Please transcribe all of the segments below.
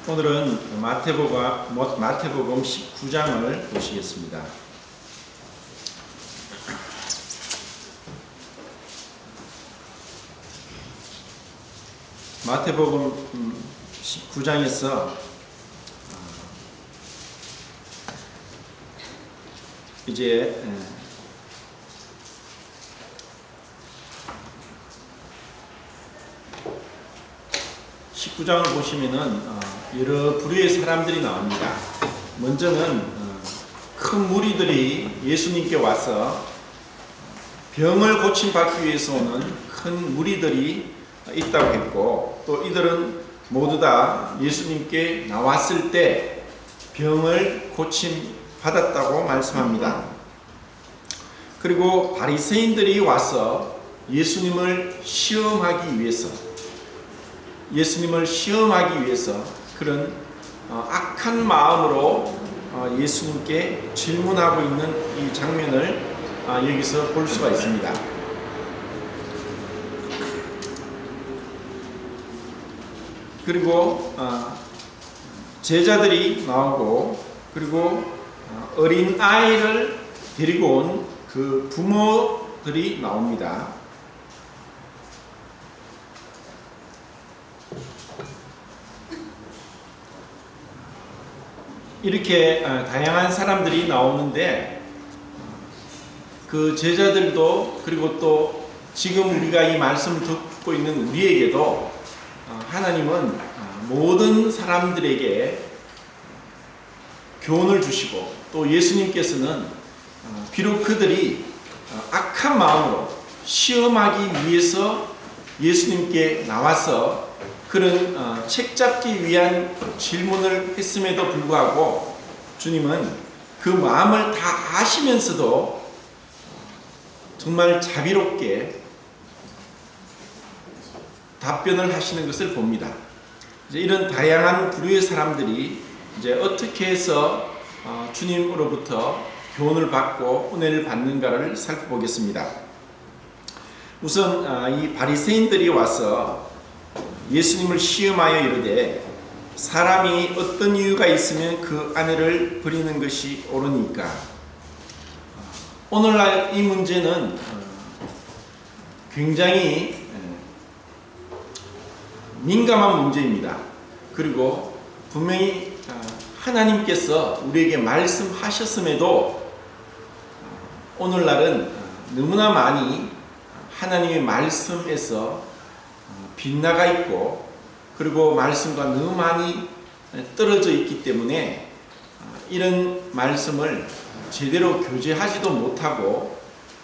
오늘은 마태복음 19장을 보시겠습니다. 마태복음 19장에서 이제 19장을 보시면은 여러 부류의 사람들이 나옵니다. 먼저는 큰 무리들이 예수님께 와서 병을 고침받기 위해서 오는 큰 무리들이 있다고 했고, 또 이들은 모두 다 예수님께 나왔을 때 병을 고침받았다고 말씀합니다. 그리고 바리새인들이 와서 예수님을 시험하기 위해서 그런 악한 마음으로 예수님께 질문하고 있는 이 장면을 여기서 볼 수가 있습니다. 그리고 제자들이 나오고, 그리고 어린 아이를 데리고 온 그 부모들이 나옵니다. 이렇게 다양한 사람들이 나오는데, 그 제자들도, 그리고 또 지금 우리가 이 말씀을 듣고 있는 우리에게도 하나님은 모든 사람들에게 교훈을 주시고, 또 예수님께서는 비록 그들이 악한 마음으로 시험하기 위해서 예수님께 나와서 그런 책잡기 위한 질문을 했음에도 불구하고 주님은 그 마음을 다 아시면서도 정말 자비롭게 답변을 하시는 것을 봅니다. 이제 이런 다양한 부류의 사람들이 이제 어떻게 해서 주님으로부터 교훈을 받고 은혜를 받는가를 살펴보겠습니다. 우선 이 바리새인들이 와서 예수님을 시험하여 이르되, 사람이 어떤 이유가 있으면 그 아내를 버리는 것이 옳으니까. 오늘날 이 문제는 굉장히 민감한 문제입니다. 그리고 분명히 하나님께서 우리에게 말씀하셨음에도 오늘날은 너무나 많이 하나님의 말씀에서 빗나가 있고, 그리고 말씀과 너무 많이 떨어져 있기 때문에 이런 말씀을 제대로 교제하지도 못하고,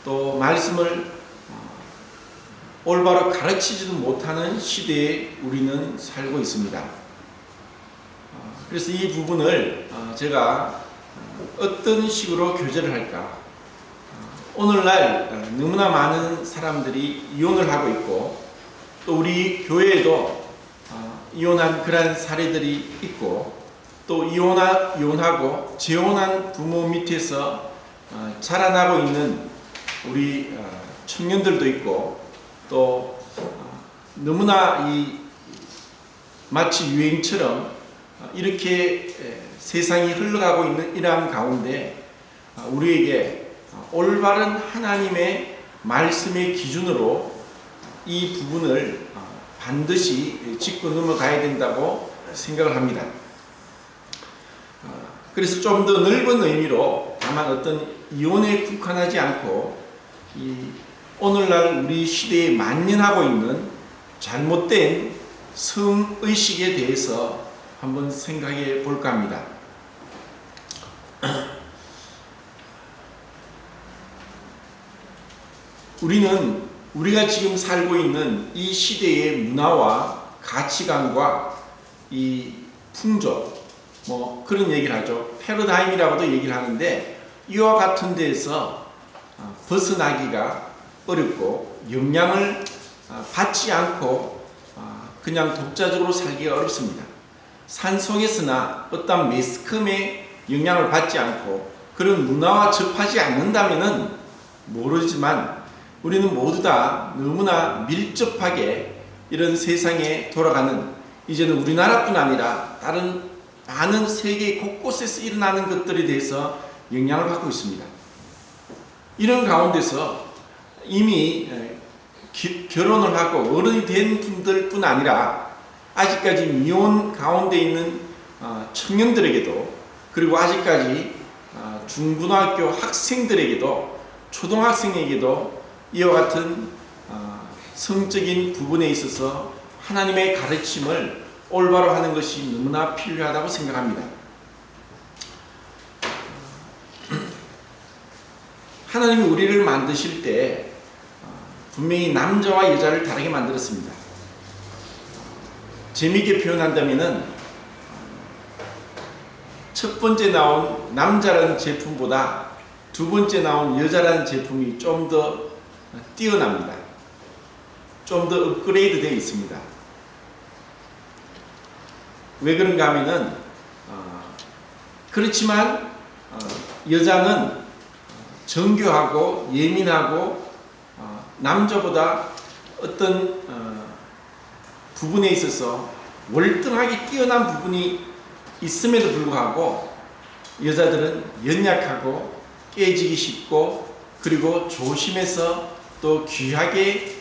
또 말씀을 올바로 가르치지도 못하는 시대에 우리는 살고 있습니다. 그래서 이 부분을 제가 어떤 식으로 교제를 할까? 오늘날 너무나 많은 사람들이 이혼을 하고 있고, 또 우리 교회에도 이혼한 그런 사례들이 있고, 또 이혼하고 재혼한 부모 밑에서 자라나고 있는 우리 청년들도 있고, 또 너무나 마치 유행처럼 이렇게 세상이 흘러가고 있는 이러한 가운데 우리에게 올바른 하나님의 말씀의 기준으로 이 부분을 반드시 짚고 넘어가야 된다고 생각을 합니다. 그래서 좀 더 넓은 의미로, 다만 어떤 이혼에 국한하지 않고 오늘날 우리 시대에 만연하고 있는 잘못된 성의식에 대해서 한번 생각해 볼까 합니다. 우리가 지금 살고 있는 이 시대의 문화와 가치관과 이 풍조, 그런 얘기를 하죠. 패러다임이라고도 얘기를 하는데, 이와 같은 데에서 벗어나기가 어렵고, 영향을 받지 않고 그냥 독자적으로 살기가 어렵습니다. 산속에서나 어떤 매스컴의 영향을 받지 않고 그런 문화와 접하지 않는다면은 모르지만, 우리는 모두 다 너무나 밀접하게 이런 세상에 돌아가는 이제는 우리나라뿐 아니라 다른 많은 세계 곳곳에서 일어나는 것들에 대해서 영향을 받고 있습니다. 이런 가운데서 이미 결혼을 하고 어른이 된 분들뿐 아니라 아직까지 미혼 가운데 있는 청년들에게도, 그리고 아직까지 중고등학교 학생들에게도, 초등학생에게도 이와 같은 성적인 부분에 있어서 하나님의 가르침을 올바로 하는 것이 너무나 필요하다고 생각합니다. 하나님이 우리를 만드실 때 분명히 남자와 여자를 다르게 만들었습니다. 재미있게 표현한다면은 첫 번째 나온 남자라는 제품보다 두 번째 나온 여자라는 제품이 좀 더 뛰어납니다. 좀 더 업그레이드 되어 있습니다. 왜 그런가 하면은 그렇지만 여자는 정교하고 예민하고 남자보다 어떤 부분에 있어서 월등하게 뛰어난 부분이 있음에도 불구하고 여자들은 연약하고 깨지기 쉽고, 그리고 조심해서 또 귀하게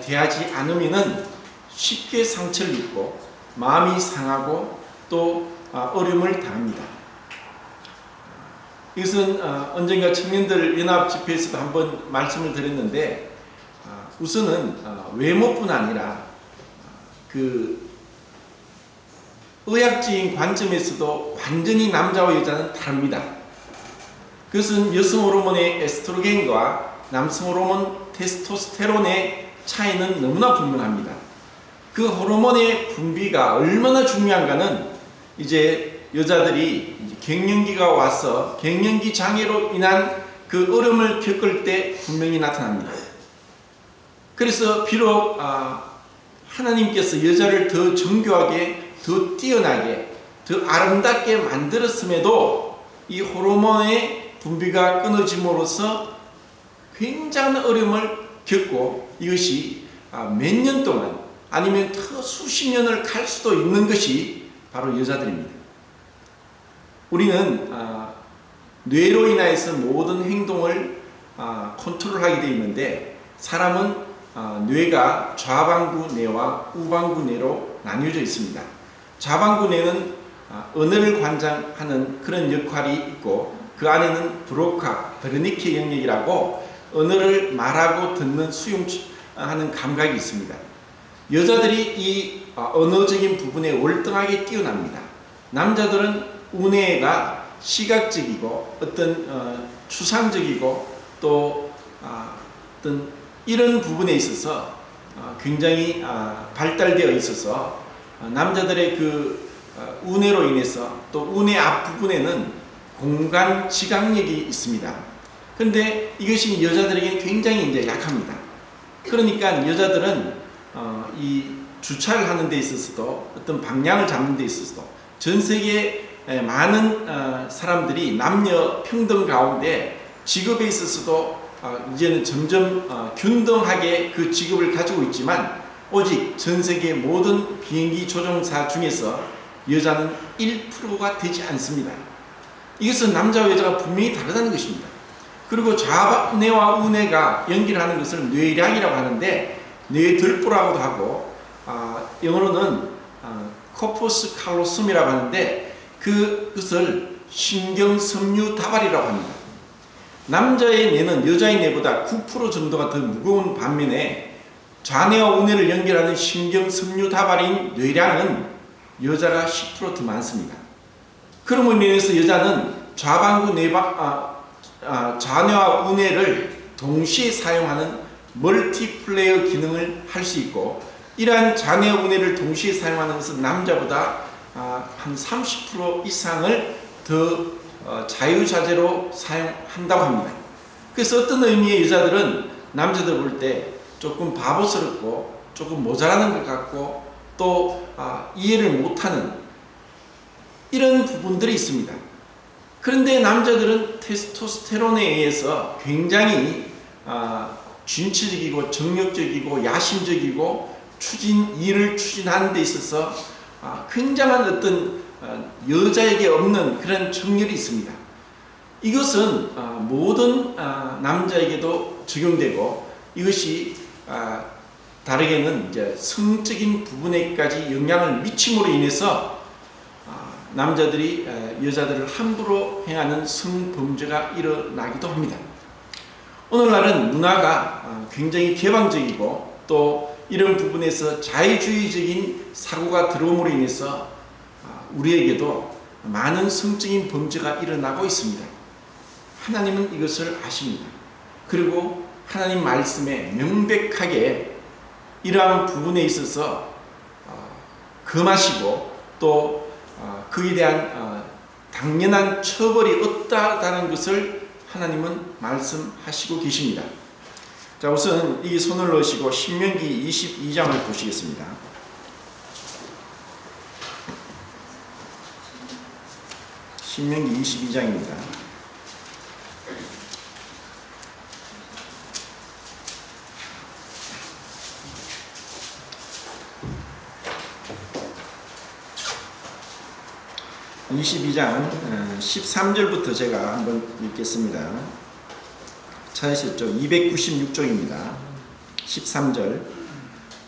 대하지 않으면은 쉽게 상처를 입고 마음이 상하고 또 어려움을 당합니다. 이것은 언젠가 청년들 연합 집회에서도 한번 말씀을 드렸는데, 우선은 외모뿐 아니라 그 의학적인 관점에서도 완전히 남자와 여자는 다릅니다. 그것은 여성 호르몬의 에스트로겐과 남성 호르몬 테스토스테론의 차이는 너무나 분명합니다. 그 호르몬의 분비가 얼마나 중요한가는 이제 여자들이 갱년기가 와서 갱년기 장애로 인한 그 어려움을 겪을 때 분명히 나타납니다. 그래서 비록 하나님께서 여자를 더 정교하게, 더 뛰어나게, 더 아름답게 만들었음에도 이 호르몬의 분비가 끊어짐으로써 굉장한 어려움을 겪고, 이것이 몇 년 동안 아니면 더 수십 년을 갈 수도 있는 것이 바로 여자들입니다. 우리는 뇌로 인하여서 모든 행동을 컨트롤하게 되어 있는데, 사람은 뇌가 좌반구 뇌와 우반구 뇌로 나뉘어져 있습니다. 좌반구 뇌는 언어를 관장하는 그런 역할이 있고, 그 안에는 브로카, 베르니케 영역이라고 언어를 말하고 듣는 수용하는 감각이 있습니다. 여자들이 이 언어적인 부분에 월등하게 뛰어납니다. 남자들은 우뇌가 시각적이고 어떤 추상적이고 또 어떤 이런 부분에 있어서 굉장히 발달되어 있어서 남자들의 그 우뇌로 인해서 또 우뇌 앞부분에는 공간 지각력이 있습니다. 그런데 이것이 여자들에게 굉장히 이제 약합니다. 그러니까 여자들은 이 주차를 하는 데 있어서도, 어떤 방향을 잡는 데 있어서도, 전 세계 많은 사람들이 남녀 평등 가운데 직업에 있어서도 이제는 점점 균등하게 그 직업을 가지고 있지만, 오직 전 세계 모든 비행기 조종사 중에서 여자는 1%가 되지 않습니다. 이것은 남자와 여자가 분명히 다르다는 것입니다. 그리고 좌뇌와 우뇌가 연결하는 것을 뇌량이라고 하는데, 뇌들보라고도 하고 영어로는 코퍼스 칼로숨이라고 하는데, 그것을 신경섬유다발이라고 합니다. 남자의 뇌는 여자의 뇌보다 9% 정도가 더 무거운 반면에 좌뇌와 우뇌를 연결하는 신경섬유다발인 뇌량은 여자가 10% 더 많습니다. 그러므로 인해서 여자는 좌반구 좌뇌와 우뇌를 동시에 사용하는 멀티플레이어 기능을 할 수 있고, 이러한 좌뇌와 우뇌를 동시에 사용하는 것은 남자보다 한 30% 이상을 더 자유자재로 사용한다고 합니다. 그래서 어떤 의미의 여자들은 남자들 볼 때 조금 바보스럽고 조금 모자라는 것 같고 또 이해를 못하는 이런 부분들이 있습니다. 그런데 남자들은 테스토스테론에 의해서 굉장히 진취적이고 정력적이고 야심적이고 일을 추진하는 데 있어서 굉장한 어떤 여자에게 없는 그런 정열이 있습니다. 이것은 모든 남자에게도 적용되고 이것이 다르게는 이제 성적인 부분에까지 영향을 미침으로 인해서 남자들이 여자들을 함부로 행하는 성범죄가 일어나기도 합니다. 오늘날은 문화가 굉장히 개방적이고 또 이런 부분에서 자유주의적인 사고가 들어옴으로 인해서 우리에게도 많은 성적인 범죄가 일어나고 있습니다. 하나님은 이것을 아십니다. 그리고 하나님 말씀에 명백하게 이러한 부분에 있어서 금하시고 또 그에 대한 당연한 처벌이 없다라는 것을 하나님은 말씀하시고 계십니다. 자, 우선 이 손을 넣으시고 신명기 22장을 보시겠습니다. 신명기 22장입니다. (22장) 13절부터 제가 한번 읽겠습니다. 찾으셨죠? 296쪽입니다. 13절.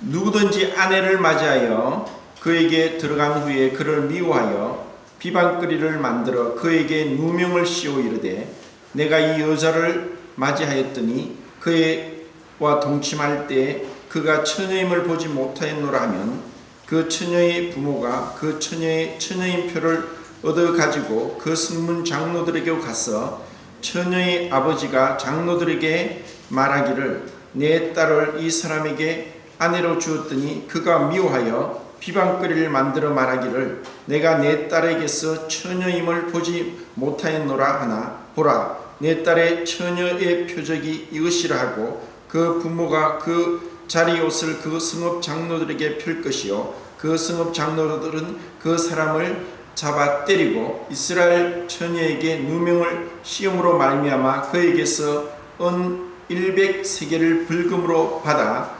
누구든지 아내를 맞이하여 그에게 들어간 후에 그를 미워하여 비방거리를 만들어 그에게 누명을 씌워 이르되 내가 이 여자를 맞이하였더니 그와 동침할 때 그가 처녀임을 보지 못하였노라 하면 그 처녀의 부모가 그 처녀의 처녀인표를 얻어 가지고 그 성문 장로들에게 가서 처녀의 아버지가 장로들에게 말하기를 내 딸을 이 사람에게 아내로 주었더니 그가 미워하여 비방거리를 만들어 말하기를 내가 내 딸에게서 처녀임을 보지 못하였노라 하나 보라 내 딸의 처녀의 표적이 이것이라 하고 그 부모가 그 자리 옷을 그 성읍 장로들에게 펼 것이요 그 성읍 장로들은 그 사람을 잡아 때리고 이스라엘 처녀에게 누명을 씌움으로 말미암아 그에게서 은 100세겔을 벌금으로 받아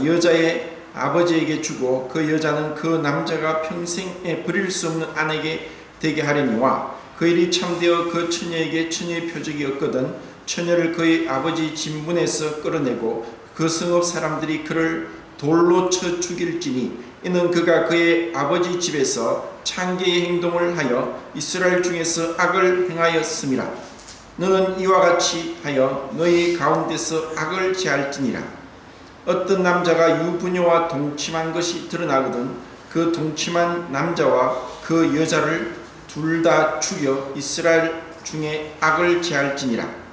여자의 아버지에게 주고 그 여자는 그 남자가 평생에 버릴 수 없는 아내에게 되게 하려니와 그 일이 참되어 그 처녀에게 처녀의 표적이 없거든 처녀를 그의 아버지 진문에서 끌어내고 그 성읍 사람들이 그를 돌로 쳐 죽일지니 이는 그가 그의 아버지 집에서 창기의 행동을 하여 이스라엘 중에서 악을 행하였음이라. 너는 이와 같이 하여 너희 가운데서 악을 제할지니라. 어떤 남자가 유부녀와 동침한 것이 드러나거든 그 동침한 남자와 그 여자를 둘 다 죽여 이스라엘 중에 악을 제할지니라.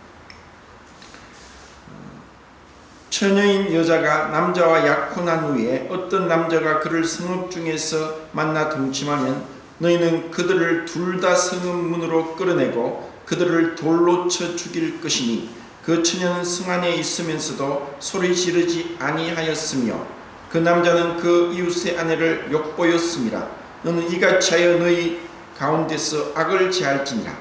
처녀인 여자가 남자와 약혼한 후에 어떤 남자가 그를 성읍 중에서 만나 동침하면 너희는 그들을 둘 다 성읍 문으로 끌어내고 그들을 돌로 쳐 죽일 것이니 그 처녀는 성 안에 있으면서도 소리 지르지 아니하였으며 그 남자는 그 이웃의 아내를 욕보였음이라. 너는 이같이 하여 너희 가운데서 악을 제할지니라.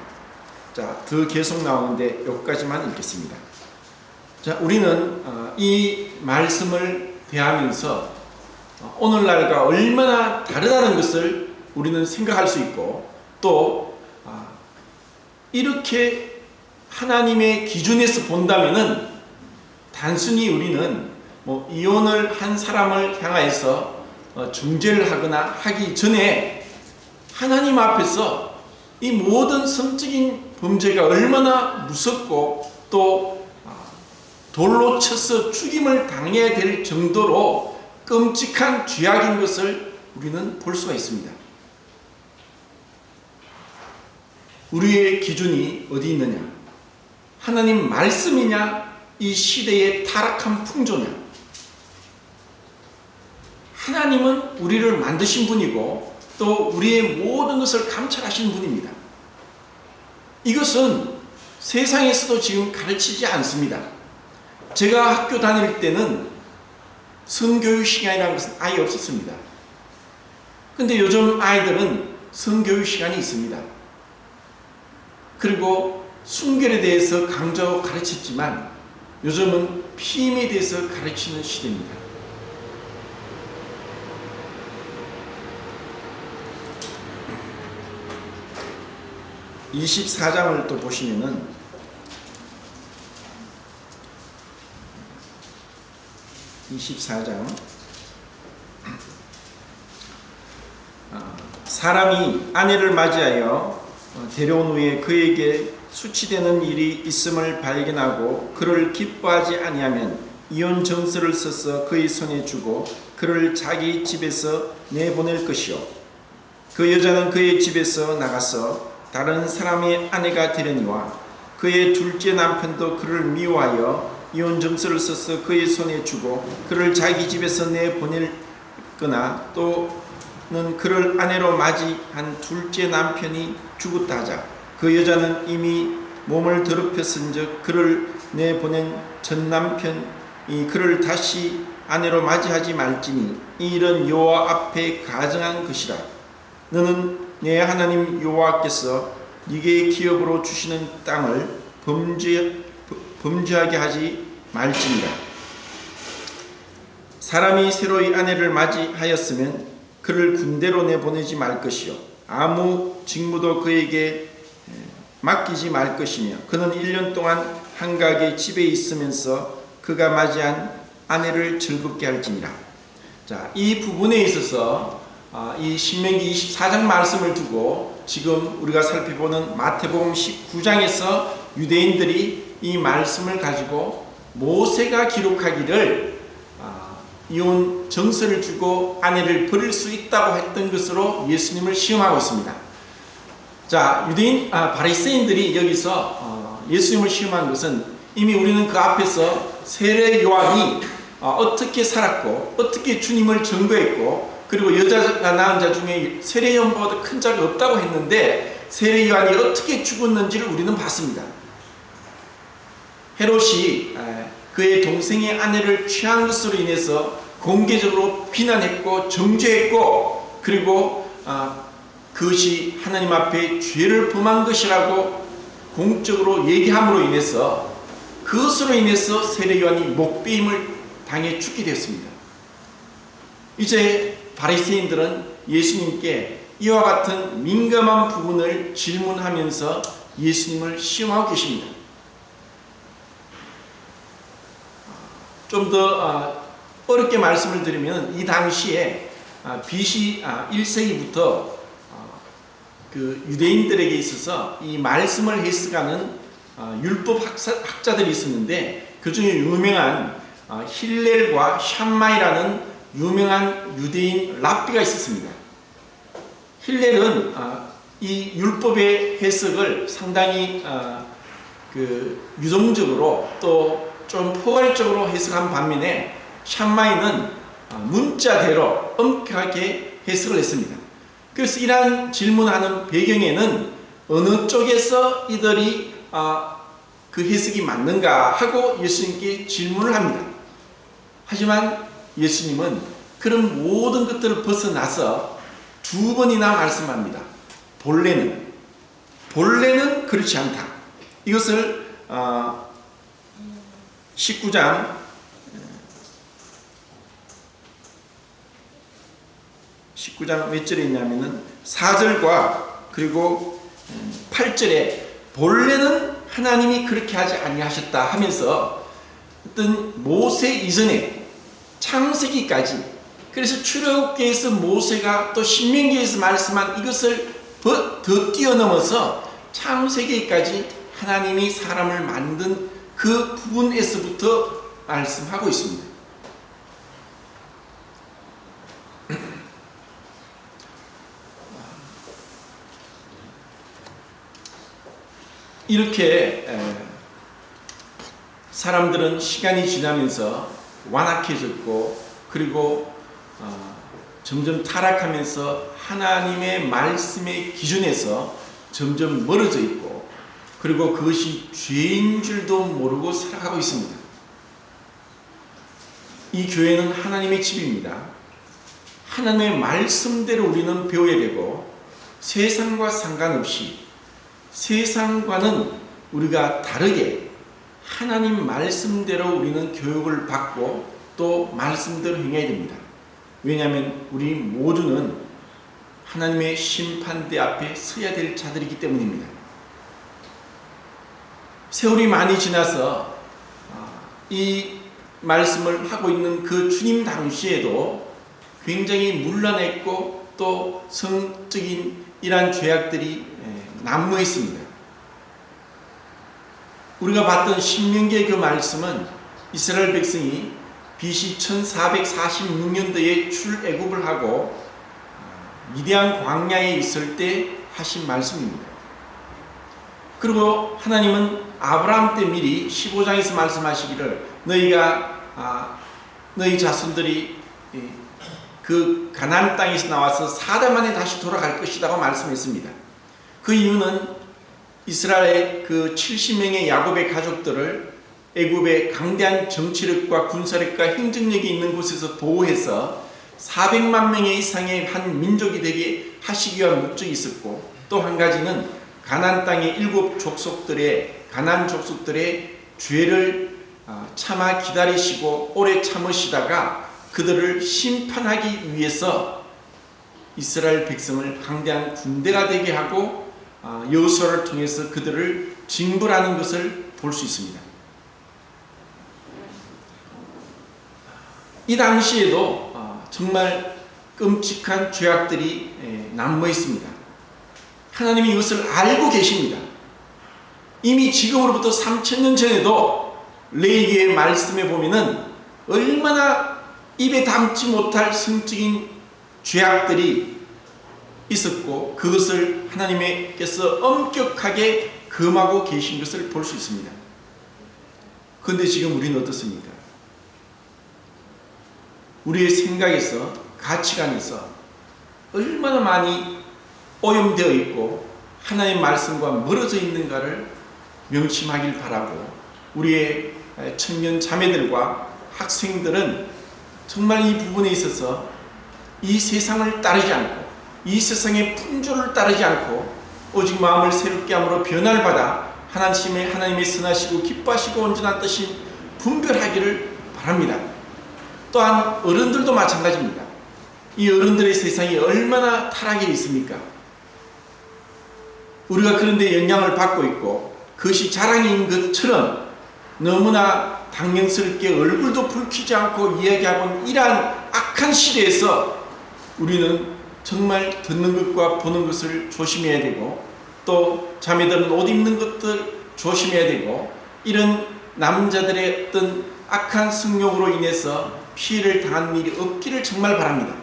자, 더 계속 나오는데 여기까지만 읽겠습니다. 자, 우리는 이 말씀을 대하면서 오늘날과 얼마나 다르다는 것을 우리는 생각할 수 있고 또 이렇게 하나님의 기준에서 본다면은 단순히 우리는 이혼을 한 사람을 향해서 중재를 하거나 하기 전에 하나님 앞에서 이 모든 성적인 범죄가 얼마나 무섭고 또 돌로 쳐서 죽임을 당해야 될 정도로 끔찍한 죄악인 것을 우리는 볼 수가 있습니다. 우리의 기준이 어디 있느냐? 하나님 말씀이냐? 이 시대의 타락한 풍조냐? 하나님은 우리를 만드신 분이고 또 우리의 모든 것을 감찰하신 분입니다. 이것은 세상에서도 지금 가르치지 않습니다. 제가 학교 다닐 때는 성교육 시간이라는 것은 아예 없었습니다. 근데 요즘 아이들은 성교육 시간이 있습니다. 그리고 순결에 대해서 강조하고 가르쳤지만 요즘은 피임에 대해서 가르치는 시대입니다. 24장을 또 보시면은 24장 사람이 아내를 맞이하여 데려온 후에 그에게 수치되는 일이 있음을 발견하고 그를 기뻐하지 아니하면 이혼 정서를 써서 그의 손에 주고 그를 자기 집에서 내보낼 것이요 그 여자는 그의 집에서 나가서 다른 사람의 아내가 되려니와 그의 둘째 남편도 그를 미워하여 이혼 정서를 써서 그의 손에 주고 그를 자기 집에서 내보낼거나 또는 그를 아내로 맞이한 둘째 남편이 죽었다 하자 그 여자는 이미 몸을 더럽혔은즉 그를 내보낸 전 남편이 그를 다시 아내로 맞이하지 말지니 이 일은 여호와 앞에 가증한 것이라. 너는 내 하나님 여호와께서 네게 기업으로 주시는 땅을 범죄하게 하지 말지니라. 사람이 새로이 아내를 맞이하였으면 그를 군대로 내보내지 말 것이요 아무 직무도 그에게 맡기지 말 것이며 그는 1년 동안 한가하게 집에 있으면서 그가 맞이한 아내를 즐겁게 할지니라. 자, 이 부분에 있어서 이 신명기 24장 말씀을 두고 지금 우리가 살펴보는 마태복음 19장에서 유대인들이 이 말씀을 가지고 모세가 기록하기를 이혼 정서를 주고 아내를 버릴 수 있다고 했던 것으로 예수님을 시험하고 있습니다. 자, 유대인 바리새인들이 여기서 예수님을 시험한 것은 이미 우리는 그 앞에서 세례 요한이 어떻게 살았고 어떻게 주님을 증거했고 그리고 여자가 낳은 자 중에 세례 요한보다 큰 자가 없다고 했는데 세례 요한이 어떻게 죽었는지를 우리는 봤습니다. 헤롯이 그의 동생의 아내를 취한 것으로 인해서 공개적으로 비난했고 정죄했고 그리고 그것이 하나님 앞에 죄를 범한 것이라고 공적으로 얘기함으로 인해서 그것으로 인해서 세례 요한이 목배임을 당해 죽게 되었습니다. 이제 바리새인들은 예수님께 이와 같은 민감한 부분을 질문하면서 예수님을 시험하고 계십니다. 좀 더 어렵게 말씀을 드리면 이 당시에 BC 1세기부터 그 유대인들에게 있어서 이 말씀을 해석하는 율법 학자들이 있었는데 그 중에 유명한 힐렐과 샴마이라는 유명한 유대인 랍비가 있었습니다. 힐렐은 이 율법의 해석을 상당히 유동적으로 또 좀 포괄적으로 해석한 반면에 샴마이는 문자대로 엄격하게 해석을 했습니다. 그래서 이러한 질문하는 배경에는 어느 쪽에서 이들이 그 해석이 맞는가 하고 예수님께 질문을 합니다. 하지만 예수님은 그런 모든 것들을 벗어나서 두 번이나 말씀합니다. 본래는 그렇지 않다. 이것을 19장 몇 절에 있냐면은 4절과 그리고 8절에 본래는 하나님이 그렇게 하지 아니하셨다 하면서 어떤 모세 이전에 창세기까지 그래서 출애굽기에서 모세가 또 신명기에서 말씀한 이것을 더 뛰어넘어서 창세기까지 하나님이 사람을 만든 그 부분에서부터 말씀하고 있습니다. 이렇게 사람들은 시간이 지나면서 완악해졌고 그리고 점점 타락하면서 하나님의 말씀의 기준에서 점점 멀어져 있고 그리고 그것이 죄인 줄도 모르고 살아가고 있습니다. 이 교회는 하나님의 집입니다. 하나님의 말씀대로 우리는 배워야 되고 세상과 상관없이 세상과는 우리가 다르게 하나님 말씀대로 우리는 교육을 받고 또 말씀대로 행해야 됩니다. 왜냐하면 우리 모두는 하나님의 심판대 앞에 서야 될 자들이기 때문입니다. 세월이 많이 지나서 이 말씀을 하고 있는 그 주님 당시에도 굉장히 문란했고 또 성적인 이러한 죄악들이 난무했습니다. 우리가 봤던 신명기의 그 말씀은 이스라엘 백성이 BC 1446년도에 출애굽을 하고 미디안 광야에 있을 때 하신 말씀입니다. 그리고 하나님은 아브라함 때 미리 15장에서 말씀하시기를 너희 자손들이 그 가나안 땅에서 나와서 4달 만에 다시 돌아갈 것이라고 말씀했습니다. 그 이유는 이스라엘 그 70명의 야곱의 가족들을 애굽의 강대한 정치력과 군사력과 행정력이 있는 곳에서 보호해서 400만 명의 이상의 한 민족이 되게 하시기 위한 목적이 있었고, 또 한 가지는 가나안 땅의 7 족속들의 가나안 족속들의 죄를 참아 기다리시고 오래 참으시다가 그들을 심판하기 위해서 이스라엘 백성을 강대한 군대가 되게 하고 여호수아를 통해서 그들을 징벌하는 것을 볼 수 있습니다. 이 당시에도 정말 끔찍한 죄악들이 난무했습니다. 하나님이 이것을 알고 계십니다. 이미 지금으로부터 3000년 전에도 레위기의 말씀에 보면은 얼마나 입에 담지 못할 성적인 죄악들이 있었고 그것을 하나님께서 엄격하게 금하고 계신 것을 볼 수 있습니다. 그런데 지금 우리는 어떻습니까? 우리의 생각에서, 가치관에서 얼마나 많이 오염되어 있고 하나님의 말씀과 멀어져 있는가를 명심하길 바라고, 우리의 청년 자매들과 학생들은 정말 이 부분에 있어서 이 세상을 따르지 않고 이 세상의 풍조를 따르지 않고 오직 마음을 새롭게 함으로 변화를 받아 하나님의 선하시고 기뻐하시고 온전한 뜻이 분별하기를 바랍니다. 또한 어른들도 마찬가지입니다. 이 어른들의 세상이 얼마나 타락해 있습니까? 우리가 그런데 영향을 받고 있고 그것이 자랑인 것처럼 너무나 당연스럽게 얼굴도 붉히지 않고 이야기하고 이러한 악한 시대에서 우리는 정말 듣는 것과 보는 것을 조심해야 되고, 또 자매들은 옷 입는 것들 조심해야 되고, 이런 남자들의 어떤 악한 성욕으로 인해서 피해를 당한 일이 없기를 정말 바랍니다.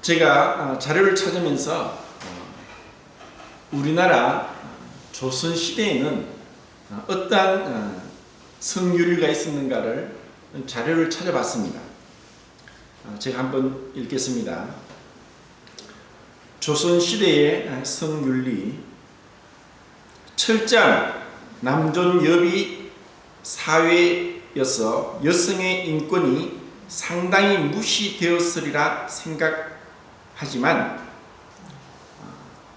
제가 자료를 찾으면서 우리나라 조선시대에는 어떠한 성윤리가 있었는가를 자료를 찾아봤습니다. 제가 한번 읽겠습니다. 조선시대의 성윤리. 철저한 남존여비 사회여서 여성의 인권이 상당히 무시되었으리라 생각하지만,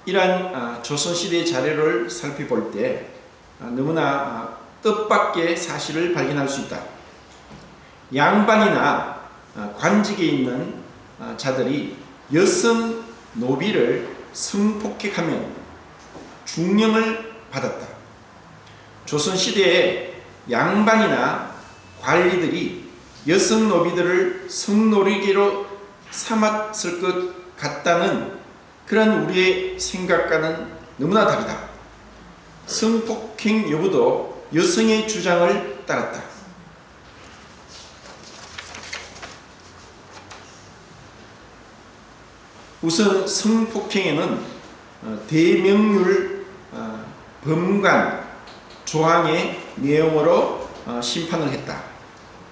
이러한 조선시대의 자료를 살펴볼 때 너무나 뜻밖의 사실을 발견할 수 있다. 양반이나 관직에 있는 자들이 여성 노비를 성폭행하면 중령을 받았다. 조선시대에 양반이나 관리들이 여성 노비들을 성노리개로 삼았을 것 같다는 그런 우리의 생각과는 너무나 다르다. 성폭행 여부도 여성의 주장을 따랐다. 우선 성폭행에는 대명률 법관 조항의 내용으로 심판을 했다.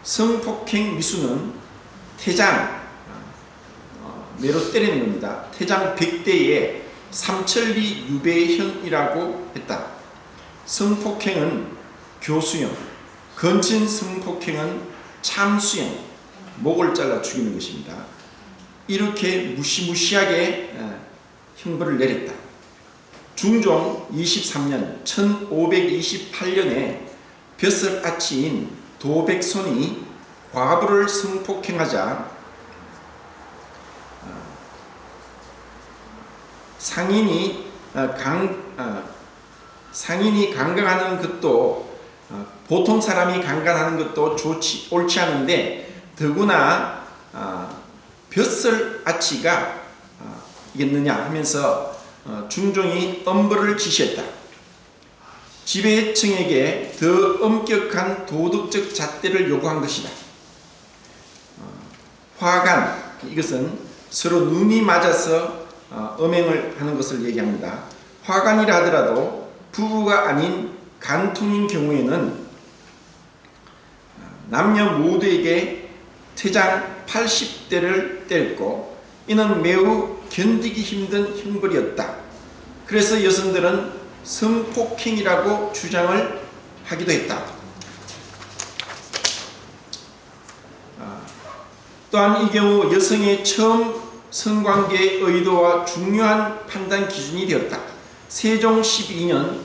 성폭행 미수는 태장, 매로 때리는 겁니다. 태장 100대에 삼천리 유배형이라고 했다. 성폭행은 교수형, 건친 성폭행은 참수형, 목을 잘라 죽이는 것입니다. 이렇게 무시무시하게 형벌을 내렸다. 중종 23년 1528년에 벼슬아치인 도백손이 과부를 성폭행하자 상인이 강간하는 것도 보통 사람이 강간하는 것도 옳지 않은데 더구나 벼슬 아치가 이겠느냐 하면서 중종이 엄벌을 지시했다. 지배층에게 더 엄격한 도덕적 잣대를 요구한 것이다. 화간, 이것은 서로 눈이 맞아서 음행을 하는 것을 얘기합니다. 화간이라 하더라도 부부가 아닌 간통인 경우에는 남녀 모두에게 퇴장 80대를 때렸고 이는 매우 견디기 힘든 형벌이었다. 그래서 여성들은 성폭행이라고 주장을 하기도 했다. 또한 이 경우 여성의 처음 성관계의 의도와 중요한 판단 기준이 되었다. 세종 12년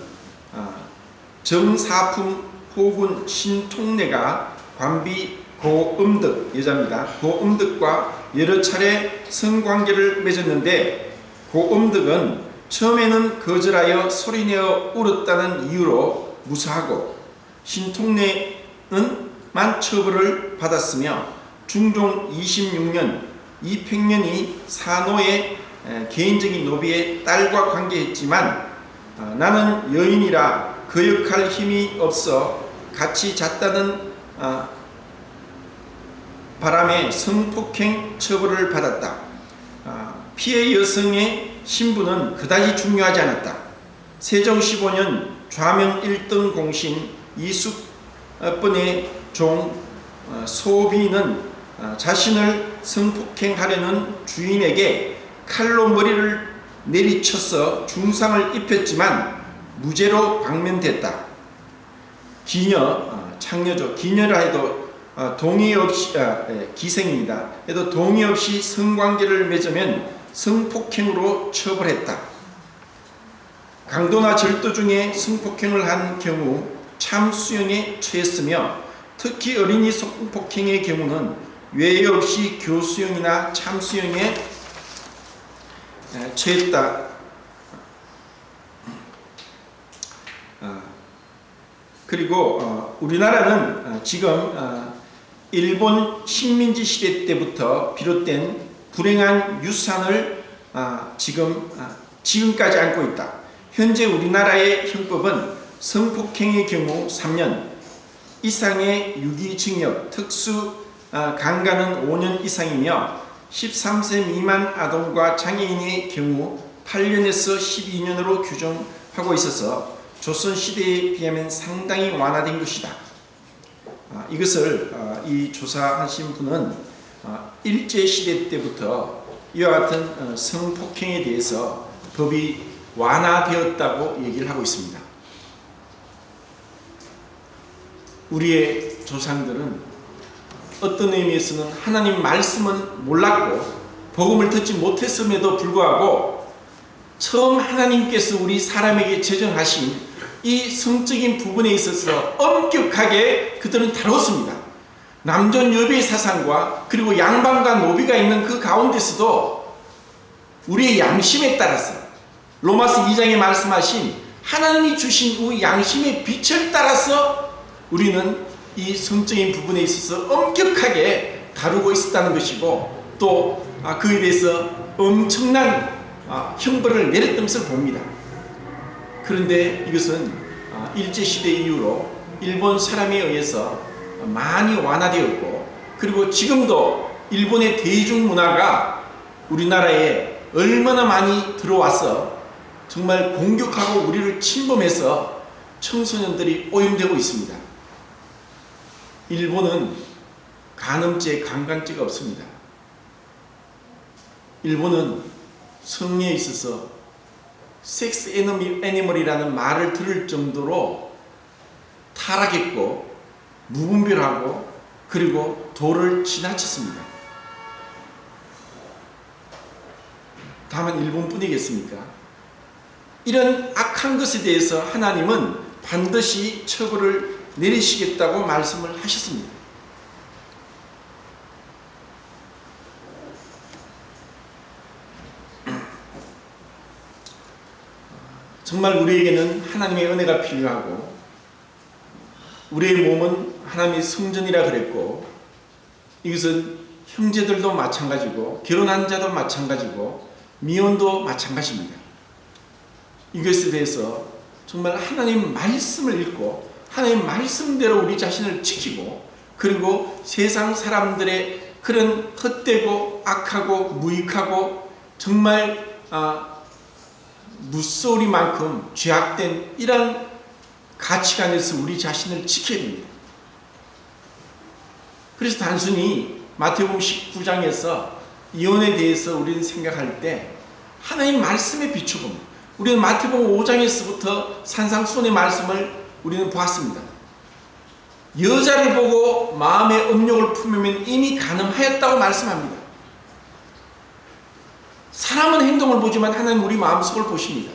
정사품 호군 신통내가 관비 고음득, 여자입니다. 고음득과 여러 차례 성관계를 맺었는데 고음득은 처음에는 거절하여 소리내어 울었다는 이유로 무사하고 신통내는만 처벌을 받았으며 중종 26년 이팽년이 산호의 개인적인 노비의 딸과 관계했지만 나는 여인이라 거역할 힘이 없어 같이 잤다는 바람에 성폭행 처벌을 받았다. 피해 여성의 신분은 그다지 중요하지 않았다. 세종 15년 좌명 1등 공신 이숙번의 종 소비는 자신을 성폭행하려는 주인에게 칼로 머리를 내리쳐서 중상을 입혔지만 무죄로 방면됐다. 기녀, 창녀죠. 기녀라 해도 동의 없이 기생입니다. 해도 동의 없이 성관계를 맺으면 성폭행으로 처벌했다. 강도나 절도 중에 성폭행을 한 경우 참수형에 처했으며 특히 어린이 성폭행의 경우는 외에 없이 교수형이나 참수형에 처했다. 그리고 우리나라는 지금 일본 식민지 시대 때부터 비롯된 불행한 유산을 지금까지 안고 있다. 현재 우리나라의 형법은 성폭행의 경우 3년 이상의 유기징역, 특수 강간은 5년 이상이며 13세 미만 아동과 장애인의 경우 8년에서 12년으로 규정하고 있어서 조선시대에 비하면 상당히 완화된 것이다. 이것을 이 조사하신 분은 일제시대 때부터 이와 같은 성폭행에 대해서 법이 완화되었다고 얘기를 하고 있습니다. 우리의 조상들은 어떤 의미에서는 하나님 말씀은 몰랐고 복음을 듣지 못했음에도 불구하고 처음 하나님께서 우리 사람에게 제정하신 이 성적인 부분에 있어서 엄격하게 그들은 다뤘습니다. 남존 여비의 사상과 그리고 양반과 노비가 있는 그 가운데서도 우리의 양심에 따라서 로마서 2장에 말씀하신 하나님이 주신 우리 양심의 빛을 따라서 우리는 이 성적인 부분에 있어서 엄격하게 다루고 있었다는 것이고 또 그에 대해서 엄청난 형벌을 내렸던 것을 봅니다. 그런데 이것은 일제시대 이후로 일본 사람에 의해서 많이 완화되었고 그리고 지금도 일본의 대중문화가 우리나라에 얼마나 많이 들어와서 정말 공격하고 우리를 침범해서 청소년들이 오염되고 있습니다. 일본은 간음죄, 강간죄가 없습니다. 일본은 성에 있어서 섹스 애니멀이라는 말을 들을 정도로 타락했고 무분별하고 그리고 도를 지나쳤습니다. 다만 일본뿐이겠습니까? 이런 악한 것에 대해서 하나님은 반드시 처벌을 내리시겠다고 말씀을 하셨습니다. 정말 우리에게는 하나님의 은혜가 필요하고 우리의 몸은 하나님의 성전이라 그랬고 이것은 형제들도 마찬가지고 결혼한 자도 마찬가지고 미혼도 마찬가지입니다. 이것에 대해서 정말 하나님 말씀을 읽고 하나님 말씀대로 우리 자신을 지키고 그리고 세상 사람들의 그런 헛되고 악하고 무익하고 정말 무소리만큼 죄악된 이런 가치관에서 우리 자신을 지켜야 됩니다. 그래서 단순히 마태복음 19장에서 이혼에 대해서 우리는 생각할 때 하나님 말씀에 비추고 우리는 마태복음 5장에서부터 산상수훈의 말씀을 우리는 보았습니다. 여자를 보고 마음의 음욕을 품으면 이미 간음하였다고 말씀합니다. 사람은 행동을 보지만 하나님 우리 마음속을 보십니다.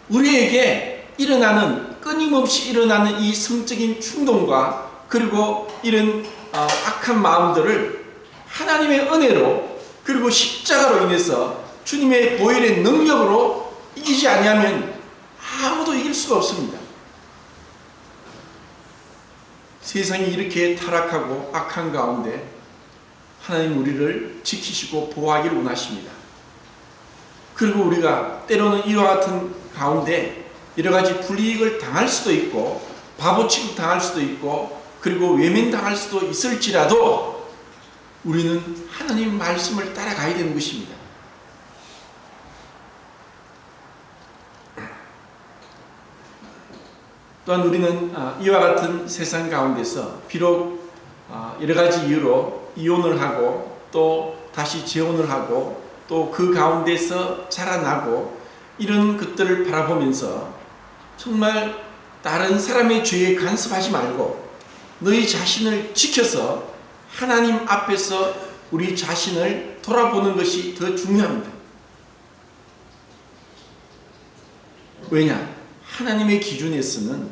우리에게 일어나는 끊임없이 일어나는 이 성적인 충동과 그리고 이런 악한 마음들을 하나님의 은혜로 그리고 십자가로 인해서 주님의 보혈의 능력으로 이기지 아니하면 아무도 이길 수가 없습니다. 세상이 이렇게 타락하고 악한 가운데 하나님 우리를 지키시고 보호하기를 원하십니다. 그리고 우리가 때로는 이와 같은 가운데 여러가지 불이익을 당할 수도 있고 바보 취급 당할 수도 있고 그리고 외면당할 수도 있을지라도 우리는 하나님 말씀을 따라가야 되는 것입니다. 또한 우리는 이와 같은 세상 가운데서 비록 여러가지 이유로 이혼을 하고 또 다시 재혼을 하고 또 그 가운데서 자라나고 이런 것들을 바라보면서 정말 다른 사람의 죄에 간섭하지 말고 너희 자신을 지켜서 하나님 앞에서 우리 자신을 돌아보는 것이 더 중요합니다. 왜냐? 하나님의 기준에서는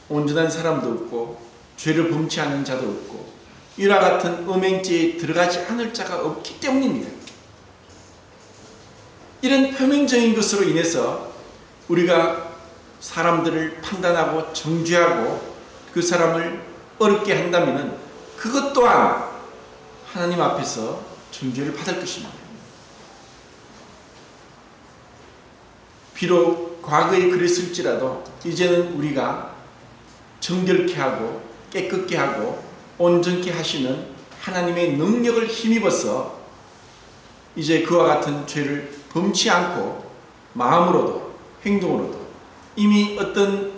온전한 사람도 없고 죄를 범치 않은 자도 없고 이와 같은 음행죄에 들어가지 않을 자가 없기 때문입니다. 이런 표면적인 것으로 인해서 우리가 사람들을 판단하고 정죄하고 그 사람을 어렵게 한다면 그것 또한 하나님 앞에서 정죄를 받을 것입니다. 비록 과거에 그랬을지라도 이제는 우리가 정결케 하고 깨끗게 하고 온전케 하시는 하나님의 능력을 힘입어서 이제 그와 같은 죄를 범치 않고 마음으로도 행동으로도 이미 어떤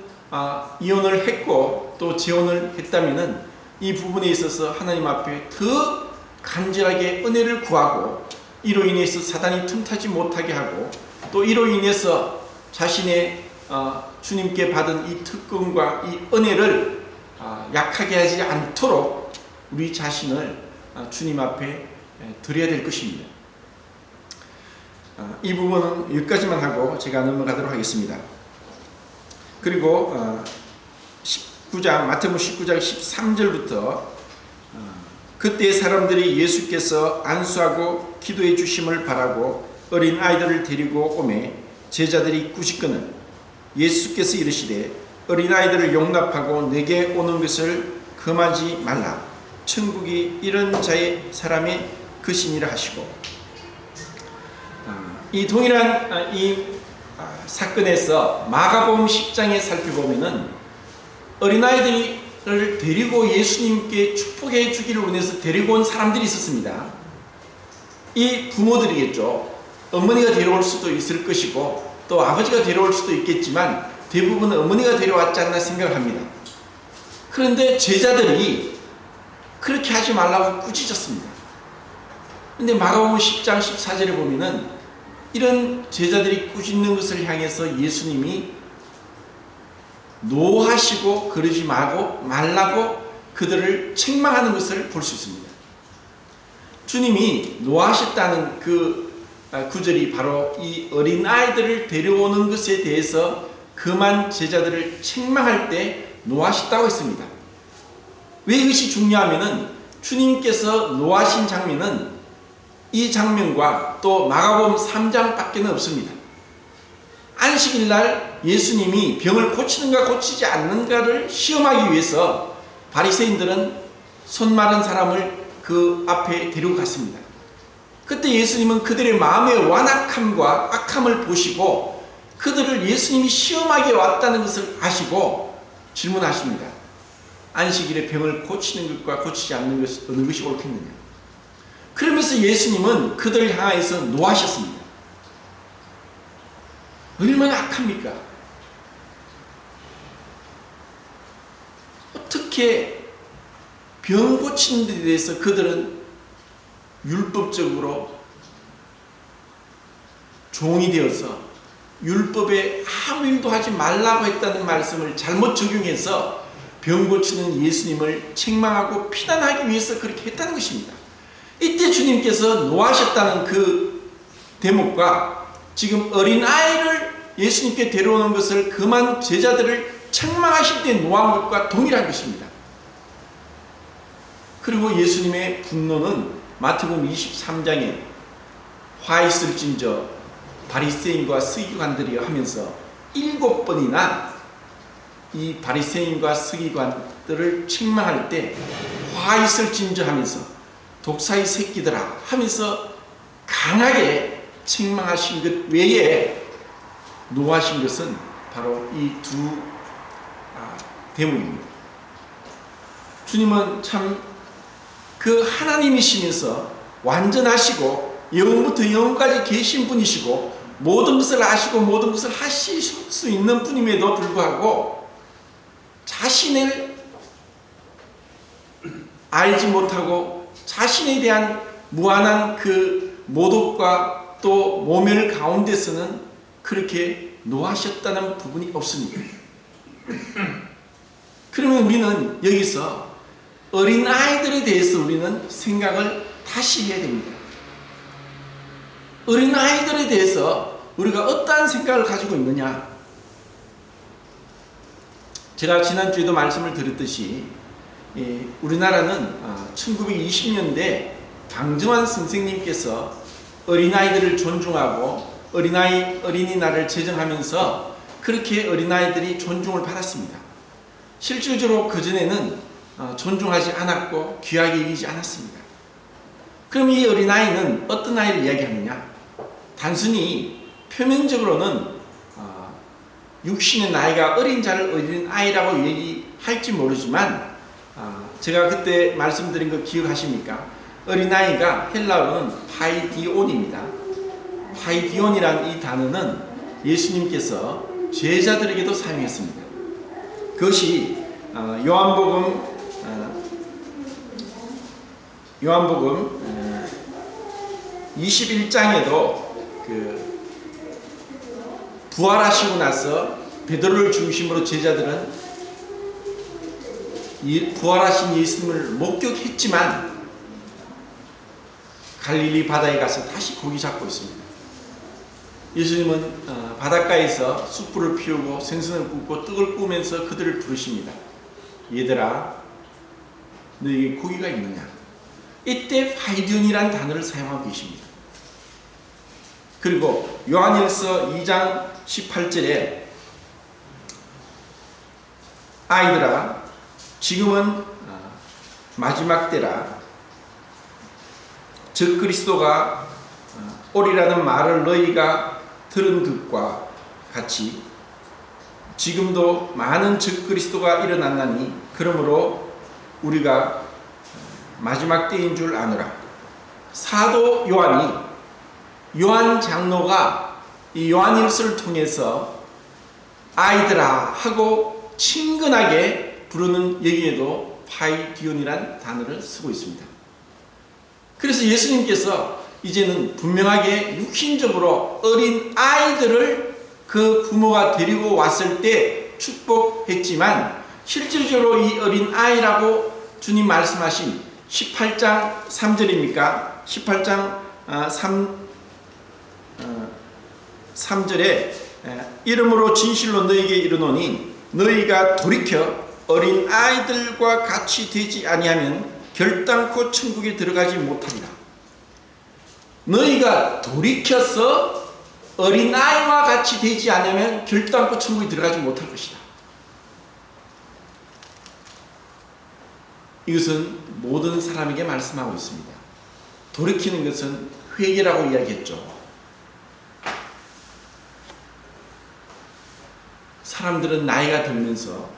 이혼을 했고 또 재혼을 했다면 이 부분에 있어서 하나님 앞에 더 간절하게 은혜를 구하고 이로 인해서 사단이 틈타지 못하게 하고 또 이로 인해서 자신의 주님께 받은 이 특권과 이 은혜를 약하게 하지 않도록 우리 자신을 주님 앞에 드려야 될 것입니다. 이 부분은 여기까지만 하고 제가 넘어가도록 하겠습니다. 그리고 19장 마태복음 19장 13절부터 그때 사람들이 예수께서 안수하고 기도해 주심을 바라고 어린 아이들을 데리고 오매 제자들이 꾸짖거늘 예수께서 이르시되 어린 아이들을 용납하고 내게 오는 것을 금하지 말라. 천국이 이런 자의 사람의 것이니라 하시고 이 동일한 이 사건에서 마가복음 10장에 살펴보면은 어린아이들을 데리고 예수님께 축복해 주기를 원해서 데리고 온 사람들이 있었습니다. 이 부모들이겠죠. 어머니가 데려올 수도 있을 것이고 또 아버지가 데려올 수도 있겠지만 대부분 어머니가 데려왔지 않나 생각을 합니다. 그런데 제자들이 그렇게 하지 말라고 꾸짖었습니다. 근데 마가복음 10장 14절에 보면은 이런 제자들이 꾸짖는 것을 향해서 예수님이 노하시고 그러지 말라고 그들을 책망하는 것을 볼 수 있습니다. 주님이 노하셨다는 그 구절이 바로 이 어린아이들을 데려오는 것에 대해서 그만 제자들을 책망할 때 노하셨다고 했습니다. 왜 이것이 중요하면은 주님께서 노하신 장면은 이 장면과 또 마가복음 3장밖에 없습니다. 안식일 날 예수님이 병을 고치는가 고치지 않는가를 시험하기 위해서 바리새인들은 손 마른 사람을 그 앞에 데리고 갔습니다. 그때 예수님은 그들의 마음의 완악함과 악함을 보시고 그들을 예수님이 시험하게 왔다는 것을 아시고 질문하십니다. 안식일에 병을 고치는 것과 고치지 않는 것 어느 것이 옳겠느냐. 그러면서 예수님은 그들을 향하여서 노하셨습니다. 얼마나 악합니까? 어떻게 병 고치는 데 대해서 그들은 율법적으로 종이 되어서 율법에 아무 일도 하지 말라고 했다는 말씀을 잘못 적용해서 병 고치는 예수님을 책망하고 비난하기 위해서 그렇게 했다는 것입니다. 이때 주님께서 노하셨다는 그 대목과 지금 어린아이를 예수님께 데려오는 것을 금한 제자들을 책망하실 때 노한 것과 동일한 것입니다. 그리고 예수님의 분노는 마태복음 23장에 화 있을진저 바리새인과 서기관들이 하면서 7번이나 이 바리새인과 서기관들을 책망할 때 화 있을진저 하면서 독사의 새끼들아 하면서 강하게 책망하신 것 외에 노하신 것은 바로 이 두 대목입니다. 주님은 참 그 하나님이시면서 완전하시고 영원부터 영원까지 계신 분이시고 모든 것을 아시고 모든 것을 하실 수 있는 분임에도 불구하고 자신을 알지 못하고 자신에 대한 무한한 그 모독과 또 모멸 가운데서는 그렇게 노하셨다는 부분이 없습니다. 그러면 우리는 여기서 어린아이들에 대해서 우리는 생각을 다시 해야 됩니다. 어린아이들에 대해서 우리가 어떠한 생각을 가지고 있느냐. 제가 지난주에도 말씀을 드렸듯이 우리나라는 1920년대 강정환 선생님께서 어린아이들을 존중하고 어린이날을 제정하면서 그렇게 어린아이들이 존중을 받았습니다. 실질적으로 그전에는 존중하지 않았고 귀하게 여기지 않았습니다. 그럼 이 어린아이는 어떤 아이를 이야기하느냐? 단순히 표면적으로는 육신의 나이가 어린 자를 어린아이라고 얘기할지 모르지만 제가 그때 말씀드린 거 기억하십니까? 어린아이가 헬라어로는 파이디온입니다. 파이디온이란 이 단어는 예수님께서 제자들에게도 사용했습니다. 그것이 요한복음 21장에도 그 부활하시고 나서 베드로를 중심으로 제자들은 부활하신 예수님을 목격했지만 갈릴리 바다에 가서 다시 고기 잡고 있습니다. 예수님은 바닷가에서 숯불을 피우고 생선을 굽고 떡을 구우면서 그들을 부르십니다. 얘들아, 너에게 고기가 있느냐? 이때 파이디온이라는 단어를 사용하고 계십니다. 그리고 요한일서 2장 18절에 아이들아, 지금은 마지막 때라. 즉 그리스도가 오리라는 말을 너희가 들은 것과 같이 지금도 많은 즉 그리스도가 일어났나니 그러므로 우리가 마지막 때인 줄 아노라. 사도 요한이 요한 장로가 이 요한일서를 통해서 아이들아 하고 친근하게 부르는 여기에도 파이디온이란 단어를 쓰고 있습니다. 그래서 예수님께서 이제는 분명하게 육신적으로 어린 아이들을 그 부모가 데리고 왔을 때 축복했지만 실질적으로 이 어린 아이라고 주님 말씀하신 18장 3절입니까? 18장 3절에 이름으로 진실로 너희에게 이르노니 너희가 돌이켜 어린 아이들과 같이 되지 아니하면 결단코 천국에 들어가지 못하리라. 너희가 돌이켜서 어린아이와 같이 되지 않으면 결단코 천국에 들어가지 못할 것이다. 이것은 모든 사람에게 말씀하고 있습니다. 돌이키는 것은 회개라고 이야기했죠. 사람들은 나이가 들면서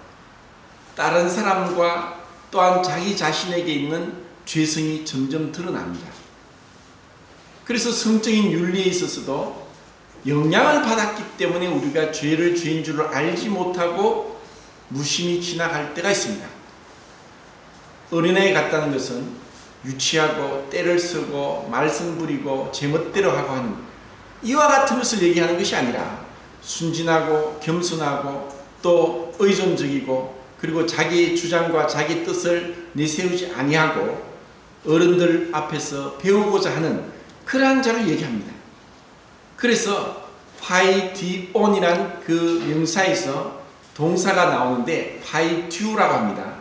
다른 사람과 또한 자기 자신에게 있는 죄성이 점점 드러납니다. 그래서 성적인 윤리에 있어서도 영향을 받았기 때문에 우리가 죄를 죄인 줄을 알지 못하고 무심히 지나갈 때가 있습니다. 어린아이 같다는 것은 유치하고 때를 쓰고 말썽 부리고 제멋대로 하고 하는 이와 같은 것을 얘기하는 것이 아니라 순진하고 겸손하고 또 의존적이고 그리고 자기 주장과 자기 뜻을 내세우지 아니하고 어른들 앞에서 배우고자 하는 그러한 자를 얘기합니다. 그래서 파이디온이란 그 명사에서 동사가 나오는데 파이듀라고 합니다.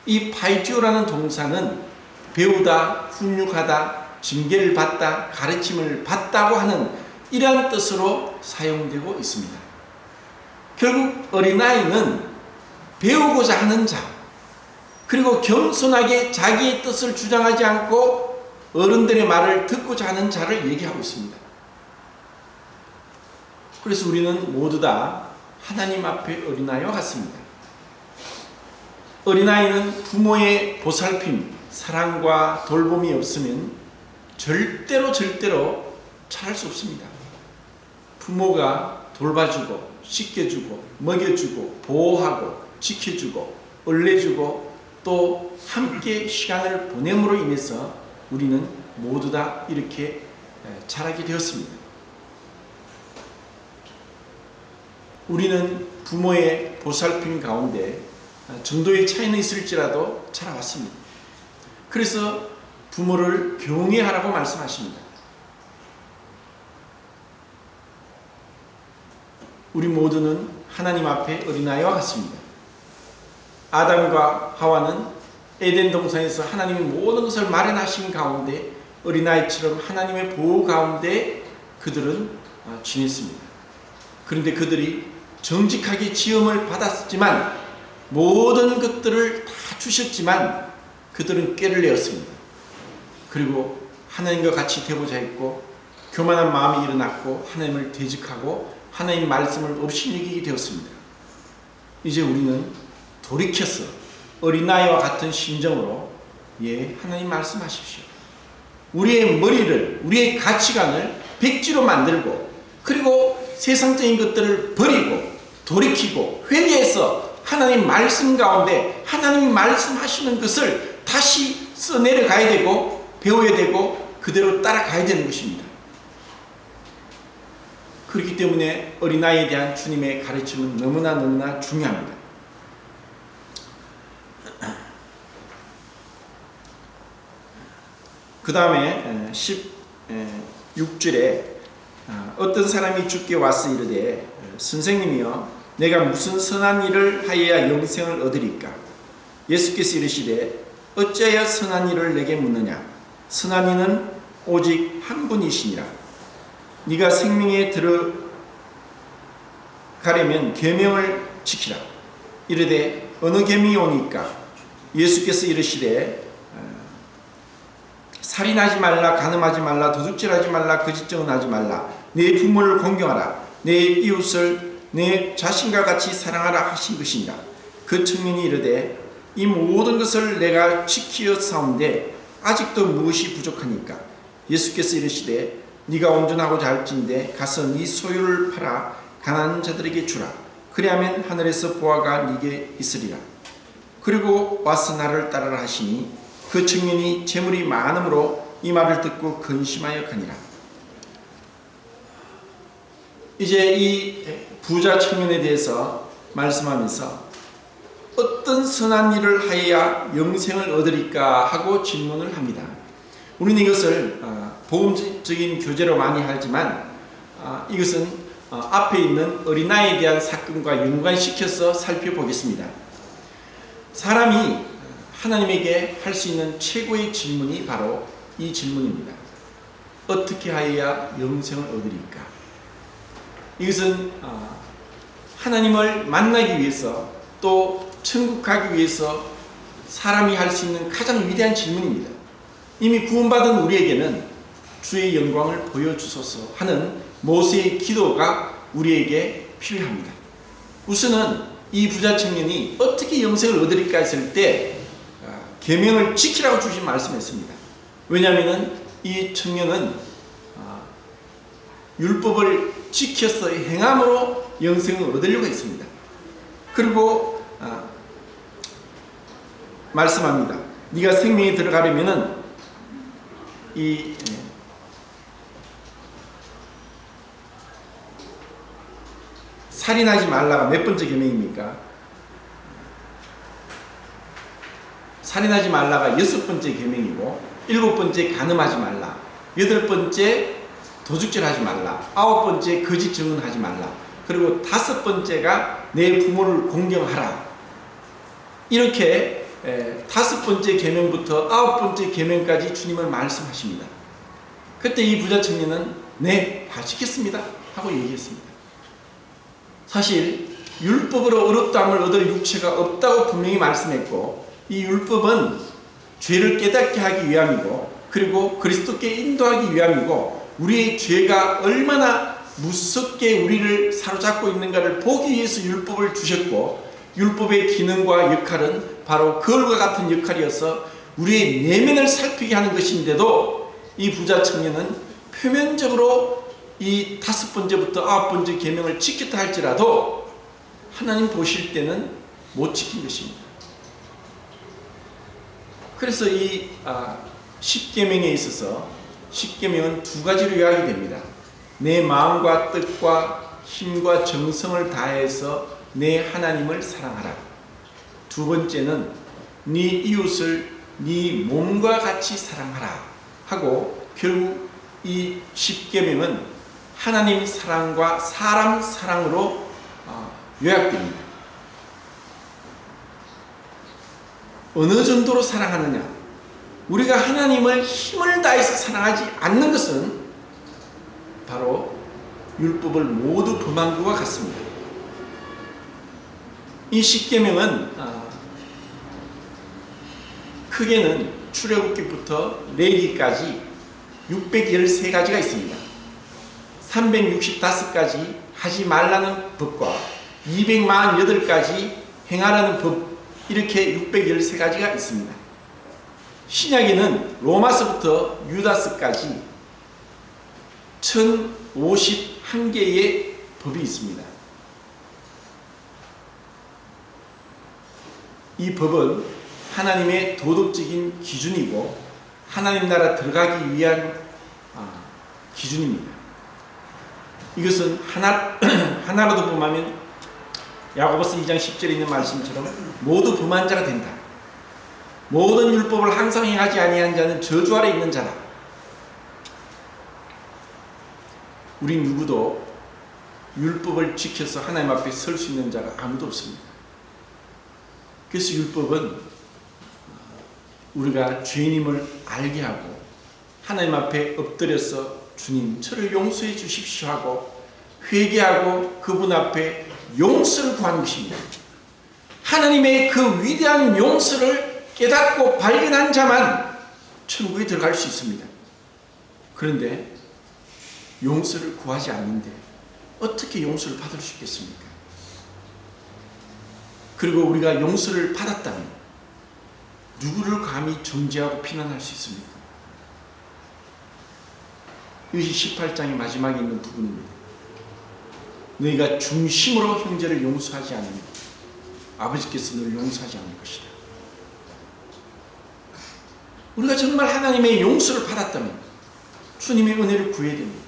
이 파이듀라는 동사는 배우다, 훈육하다, 징계를 받다, 가르침을 받다고 하는 이러한 뜻으로 사용되고 있습니다. 결국 어린아이는 배우고자 하는 자, 그리고 겸손하게 자기의 뜻을 주장하지 않고 어른들의 말을 듣고자 하는 자를 얘기하고 있습니다. 그래서 우리는 모두 다 하나님 앞에 어린아이와 같습니다. 어린아이는 부모의 보살핌, 사랑과 돌봄이 없으면 절대로 자랄 수 없습니다. 부모가 돌봐주고 씻겨주고 먹여주고 보호하고 지켜주고 얼레주고 또 함께 시간을 보냄으로 인해서 우리는 모두 다 이렇게 자라게 되었습니다. 우리는 부모의 보살핌 가운데 정도의 차이는 있을지라도 자라왔습니다. 그래서 부모를 경외하라고 말씀하십니다. 우리 모두는 하나님 앞에 어린아이와 같습니다. 아담과 하와는 에덴 동산에서 하나님이 모든 것을 마련하신 가운데 어린아이처럼 하나님의 보호 가운데 그들은 지냈습니다. 그런데 그들이 정직하게 지음을 받았지만 모든 것들을 다 주셨지만 그들은 꾀를 내었습니다. 그리고 하나님과 같이 되고자 했고 교만한 마음이 일어났고 하나님을 대적하고 하나님 말씀을 업신여기게 되었습니다. 이제 우리는 돌이켜서 어린아이와 같은 심정으로 하나님 말씀하십시오. 우리의 머리를 우리의 가치관을 백지로 만들고 그리고 세상적인 것들을 버리고 돌이키고 회개해서 하나님 말씀 가운데 하나님이 말씀하시는 것을 다시 써내려가야 되고 배워야 되고 그대로 따라가야 되는 것입니다. 그렇기 때문에 어린아이에 대한 주님의 가르침은 너무나 중요합니다. 그 다음에 16절에 어떤 사람이 주께 와서 이르되 선생님이여 내가 무슨 선한 일을 하여야 영생을 얻으리까? 예수께서 이르시되 어찌하여 선한 일을 내게 묻느냐? 선한 이는 오직 한 분이시니라. 네가 생명에 들어가려면 계명을 지키라. 이르되 어느 계명이 오니까? 예수께서 이르시되 살인하지 말라, 간음하지 말라, 도둑질하지 말라, 거짓 증언하지 말라, 내 부모를 공경하라, 내 이웃을 내 자신과 같이 사랑하라 하신 것이니라. 그 청년이 이르되 이 모든 것을 내가 지키어 사온데 아직도 무엇이 부족하니까? 예수께서 이르시되 네가 온전하고자 할진대 가서 네 소유를 팔아 가난한 자들에게 주라. 그리하면 하늘에서 보화가 네게 있으리라. 그리고 와서 나를 따르라 하시니 그 청년이 재물이 많음으로 이 말을 듣고 근심하여 가니라. 이제 이 부자 청년에 대해서 말씀하면서 어떤 선한 일을 하여야 영생을 얻으리까 하고 질문을 합니다. 우리는 이것을 복음적인 교재로 많이 하지만 이것은 앞에 있는 어린아이에 대한 사건과 연관시켜서 살펴보겠습니다. 사람이 하나님에게 할 수 있는 최고의 질문이 바로 이 질문입니다. 어떻게 하여야 영생을 얻으리까? 이것은 하나님을 만나기 위해서 또 천국 가기 위해서 사람이 할 수 있는 가장 위대한 질문입니다. 이미 구원받은 우리에게는 주의 영광을 보여주소서 하는 모세의 기도가 우리에게 필요합니다. 우선은 이 부자 청년이 어떻게 영생을 얻으리까 했을 때 계명을 지키라고 주신 말씀했습니다. 왜냐하면 이 청년은 율법을 지켜서 행함으로 영생을 얻으려고 했습니다. 그리고 말씀합니다. 네가 생명에 들어가려면은 살인하지 말라가 몇 번째 계명입니까? 살인하지 말라가 6번째 계명이고, 7번째 간음하지 말라, 8번째 도둑질하지 말라, 9번째 거짓 증언하지 말라, 그리고 5번째가 내 부모를 공경하라. 이렇게 5번째 계명부터 9번째 계명까지 주님은 말씀하십니다. 그때 이 부자 청년은 네, 다 지켰습니다 하고 얘기했습니다. 사실 율법으로 어렵다함을 얻을 육체가 없다고 분명히 말씀했고, 이 율법은 죄를 깨닫게 하기 위함이고, 그리고 그리스도께 인도하기 위함이고, 우리의 죄가 얼마나 무섭게 우리를 사로잡고 있는가를 보기 위해서 율법을 주셨고, 율법의 기능과 역할은 바로 그걸과 같은 역할이어서 우리의 내면을 살피게 하는 것인데도 이 부자 청년은 표면적으로 이 5번째부터 9번째 계명을 지켰다 할지라도 하나님 보실 때는 못 지킨 것입니다. 그래서 이 10계명에 있어서 10계명은 2가지로 요약이 됩니다. 내 마음과 뜻과 힘과 정성을 다해서 내 하나님을 사랑하라. 2번째는 네 이웃을 네 몸과 같이 사랑하라 하고, 결국 이 10계명은 하나님 사랑과 사람 사랑으로 요약됩니다. 어느 정도로 사랑하느냐? 우리가 하나님을 힘을 다해서 사랑하지 않는 것은 바로 율법을 모두 범한 것과 같습니다. 이 10계명은 크게는 출애굽기부터 레위기까지 613가지가 있습니다. 365가지 하지 말라는 법과 248가지 행하라는 법, 이렇게 613가지가 있습니다. 신약에는 로마서부터 유다서까지 1051개의 법이 있습니다. 이 법은 하나님의 도덕적인 기준이고 하나님 나라 들어가기 위한 기준입니다. 이것은 하나라도 범하면 야고보서 2장 10절에 있는 말씀처럼 모두 범한 자가 된다. 모든 율법을 항상 행하지 아니한 자는 저주 아래 있는 자다. 우리 누구도 율법을 지켜서 하나님 앞에 설 수 있는 자가 아무도 없습니다. 그래서 율법은 우리가 죄인임을 알게 하고 하나님 앞에 엎드려서 주님 저를 용서해 주십시오 하고 회개하고 그분 앞에 용서를 구하는 것입니다. 하나님의 그 위대한 용서를 깨닫고 발견한 자만 천국에 들어갈 수 있습니다. 그런데 용서를 구하지 않는데 어떻게 용서를 받을 수 있겠습니까? 그리고 우리가 용서를 받았다면 누구를 감히 정죄하고 비난할 수 있습니까? 이것이 18장의 마지막에 있는 부분입니다. 너희가 중심으로 형제를 용서하지 않으면 아버지께서 너를 용서하지 않을 것이다. 우리가 정말 하나님의 용서를 받았다면 주님의 은혜를 구해야 됩니다.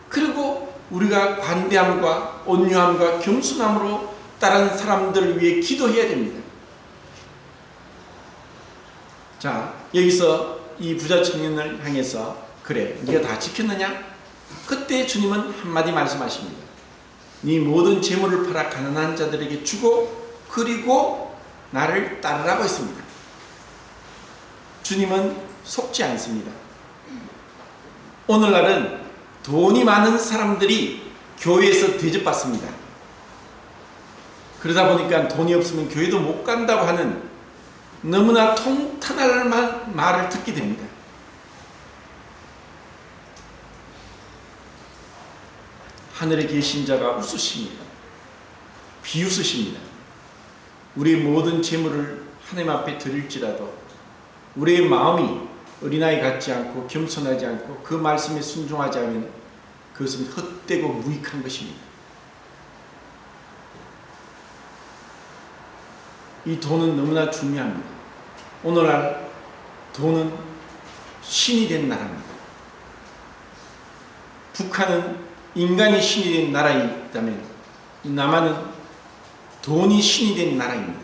그리고 우리가 관대함과 온유함과 겸손함으로 다른 사람들을 위해 기도해야 됩니다. 자, 여기서 이 부자 청년을 향해서 그래, 네가 다 지켰느냐? 그때 주님은 한마디 말씀하십니다. 네 모든 재물을 팔아 가난한 자들에게 주고 그리고 나를 따르라고 했습니다. 주님은 속지 않습니다. 오늘날은 돈이 많은 사람들이 교회에서 대접받습니다. 그러다 보니까 돈이 없으면 교회도 못 간다고 하는 너무나 통탄할 말을 듣게 됩니다. 하늘에 계신 자가 웃으십니다. 비웃으십니다. 우리의 모든 재물을 하나님 앞에 드릴지라도 우리의 마음이 어린아이 같지 않고 겸손하지 않고 그 말씀에 순종하지 않으면 그것은 헛되고 무익한 것입니다. 이 돈은 너무나 중요합니다. 오늘날 돈은 신이 된 나라입니다. 북한은 인간이 신이 된 나라이다면 남한은 돈이 신이 된 나라입니다.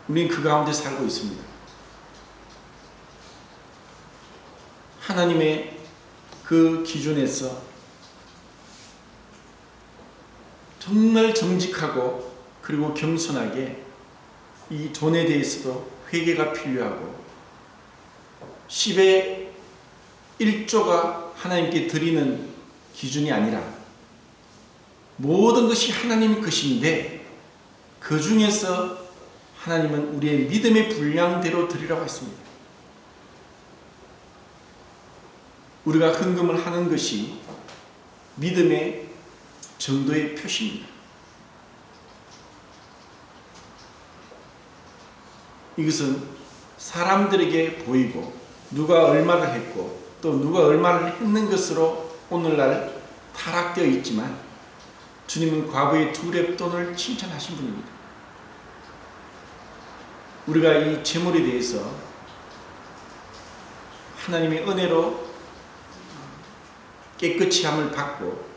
우리는 그 가운데 살고 있습니다. 하나님의 그 기준에서 정말 정직하고 그리고 겸손하게 이 돈에 대해서도 회개가 필요하고 10의 1조가 하나님께 드리는 기준이 아니라 모든 것이 하나님의 것인데 그 중에서 하나님은 우리의 믿음의 분량대로 드리라고 했습니다. 우리가 헌금을 하는 것이 믿음의 정도의 표시입니다. 이것은 사람들에게 보이고 누가 얼마를 했고 또 누가 얼마를 했는 것으로 오늘날 타락되어 있지만 주님은 과거의 두 렙돈을 칭찬하신 분입니다. 우리가 이 재물에 대해서 하나님의 은혜로 깨끗이 함을 받고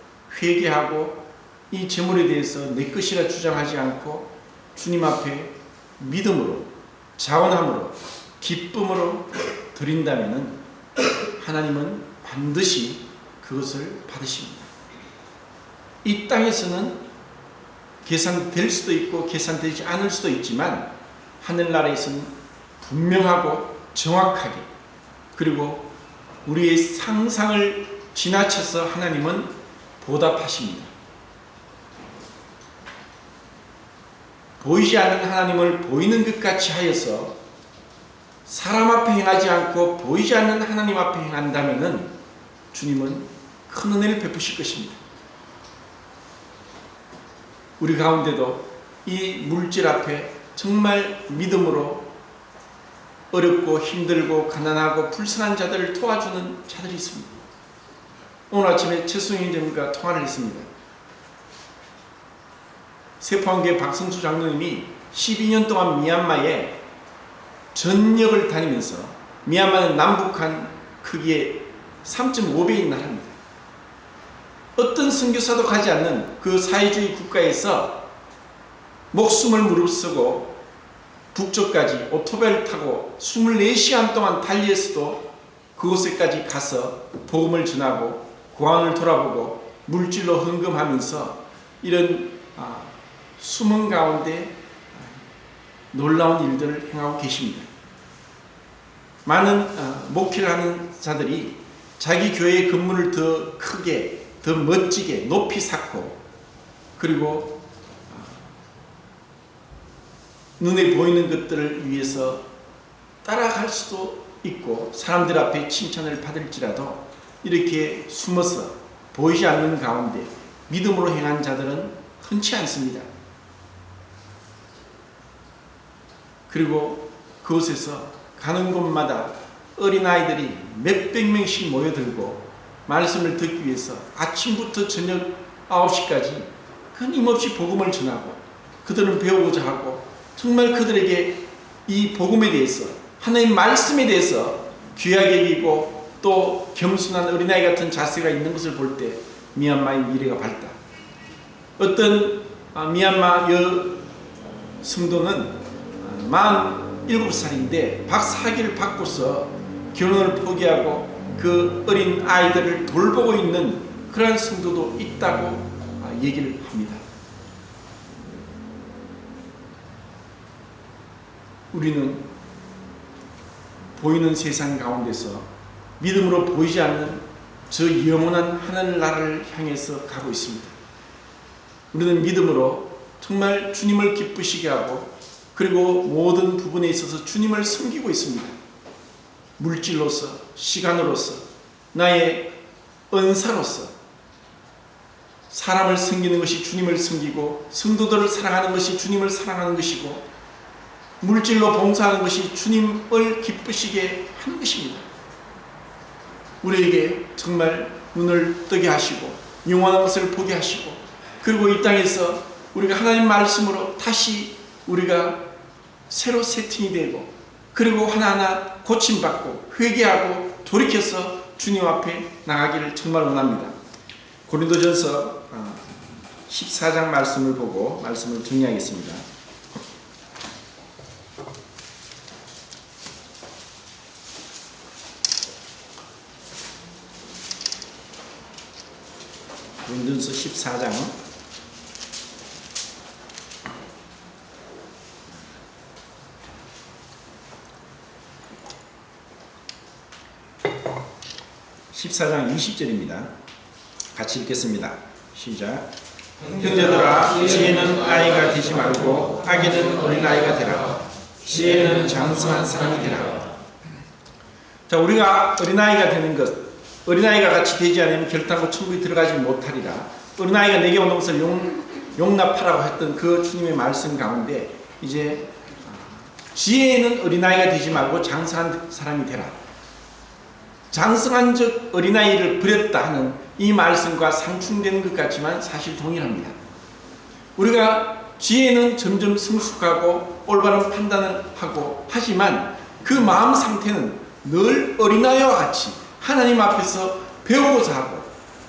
회개하고 이 재물에 대해서 내 것이라 주장하지 않고 주님 앞에 믿음으로 자원함으로 기쁨으로 드린다면 하나님은 반드시 그것을 받으십니다. 이 땅에서는 계산될 수도 있고 계산되지 않을 수도 있지만 하늘나라에서는 분명하고 정확하게 그리고 우리의 상상을 지나쳐서 하나님은 보답하십니다. 보이지 않는 하나님을 보이는 것 같이 하여서 사람 앞에 행하지 않고 보이지 않는 하나님 앞에 행한다면 주님은 큰 은혜를 베푸실 것입니다. 우리 가운데도 이 물질 앞에 정말 믿음으로 어렵고 힘들고 가난하고 불쌍한 자들을 도와주는 자들이 있습니다. 오늘 아침에 최승희 장님과 통화를 했습니다. 세포한교회 박성수 장로님이 12년 동안 미얀마에 전역을 다니면서 미얀마는 남북한 크기의 3.5배인 나라입니다. 어떤 선교사도 가지 않는 그 사회주의 국가에서 목숨을 무릅쓰고 북쪽까지 오토바이를 타고 24시간 동안 달리했어도 그곳에까지 가서 복음을 전하고 고안을 돌아보고 물질로 헌금하면서 이런 숨은 가운데 놀라운 일들을 행하고 계십니다. 많은 목회를 하는 자들이 자기 교회의 건물을 더 크게 더 멋지게 높이 쌓고 그리고 눈에 보이는 것들을 위해서 따라갈 수도 있고 사람들 앞에 칭찬을 받을지라도 이렇게 숨어서 보이지 않는 가운데 믿음으로 행한 자들은 흔치 않습니다. 그리고 그곳에서 가는 곳마다 어린아이들이 몇백 명씩 모여들고 말씀을 듣기 위해서 아침부터 저녁 9시까지 끊임없이 복음을 전하고 그들은 배우고자 하고 정말 그들에게 이 복음에 대해서 하나님 말씀에 대해서 귀하게 여기고 또 겸손한 어린아이 같은 자세가 있는 것을 볼 때 미얀마의 미래가 밝다. 어떤 미얀마 성도는 47살인데 박사학위를 받고서 결혼을 포기하고 그 어린 아이들을 돌보고 있는 그러한 성도도 있다고 얘기를 합니다. 우리는 보이는 세상 가운데서 믿음으로 보이지 않는 저 영원한 하늘나라를 향해서 가고 있습니다. 우리는 믿음으로 정말 주님을 기쁘시게 하고 그리고 모든 부분에 있어서 주님을 섬기고 있습니다. 물질로서, 시간으로서, 나의 은사로서 사람을 섬기는 것이 주님을 섬기고 성도들을 사랑하는 것이 주님을 사랑하는 것이고 물질로 봉사하는 것이 주님을 기쁘시게 하는 것입니다. 우리에게 정말 눈을 뜨게 하시고 영원한 것을 보게 하시고 그리고 이 땅에서 우리가 하나님 말씀으로 다시 우리가 새로 세팅이 되고 그리고 하나하나 고침받고 회개하고 돌이켜서 주님 앞에 나가기를 정말 원합니다. 고린도전서 14장 말씀을 보고 말씀을 정리하겠습니다. 고린도전서 14장 14장 20절입니다. 같이 읽겠습니다. 시작. 형제들아, 지혜는 아이가 되지 말고 악에는 어린아이가 되라. 지혜는 장성한 사람이 되라. 자, 우리가 어린아이가 되는 것, 어린아이가 같이 되지 않으면 결단코 천국에 들어가지 못하리라. 어린아이가 내게 오는 것을 용납하라고 했던 그 주님의 말씀 가운데 이제 지혜는 어린아이가 되지 말고 장성한 사람이 되라. 장성한 즉 어린아이를 버렸다 하는 이 말씀과 상충되는 것 같지만 사실 동일합니다. 우리가 지혜는 점점 성숙하고 올바른 판단을 하고 하지만 그 마음 상태는 늘 어린아이와 같이 하나님 앞에서 배우고자 하고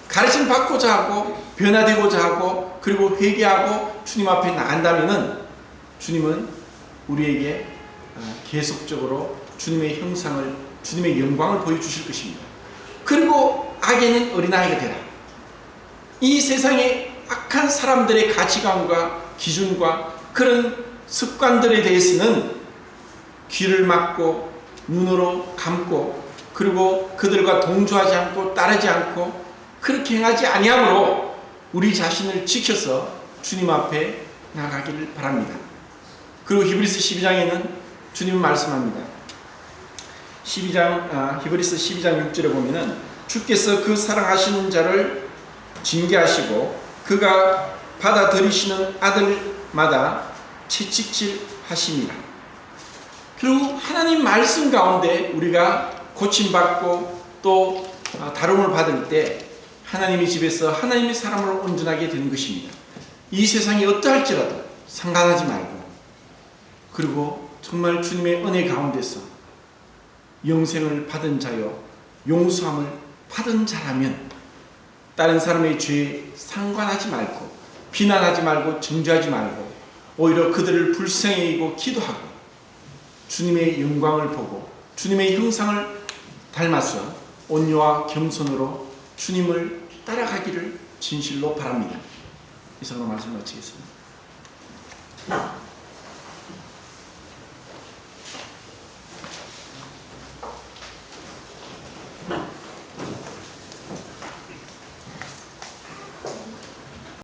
가르침 받고자 하고 변화되고자 하고 그리고 회개하고 주님 앞에 나간다면은 주님은 우리에게 계속적으로 주님의 형상을 주님의 영광을 보여주실 것입니다. 그리고 악에는 어린아이가 되라. 이 세상의 악한 사람들의 가치관과 기준과 그런 습관들에 대해서는 귀를 막고 눈으로 감고 그리고 그들과 동조하지 않고 따르지 않고 그렇게 행하지 아니함으로 우리 자신을 지켜서 주님 앞에 나가기를 바랍니다. 그리고 히브리서 12장에는 주님은 말씀합니다. 히브리서 12장 6절에 보면은 주께서 그 사랑하시는 자를 징계하시고 그가 받아들이시는 아들마다 채찍질 하심이라. 결국 하나님 말씀 가운데 우리가 고침받고 또 다rum을 받을 때 하나님의 집에서 하나님의 사람으로 온전하게 되는 것입니다. 이 세상이 어떠할지라도 상관하지 말고 그리고 정말 주님의 은혜 가운데서 영생을 받은 자요 용서함을 받은 자라면 다른 사람의 죄에 상관하지 말고 비난하지 말고 정죄하지 말고 오히려 그들을 불쌍히 여기고 기도하고 주님의 영광을 보고 주님의 형상을 닮아서 온유와 겸손으로 주님을 따라가기를 진실로 바랍니다. 이상으로 말씀 마치겠습니다.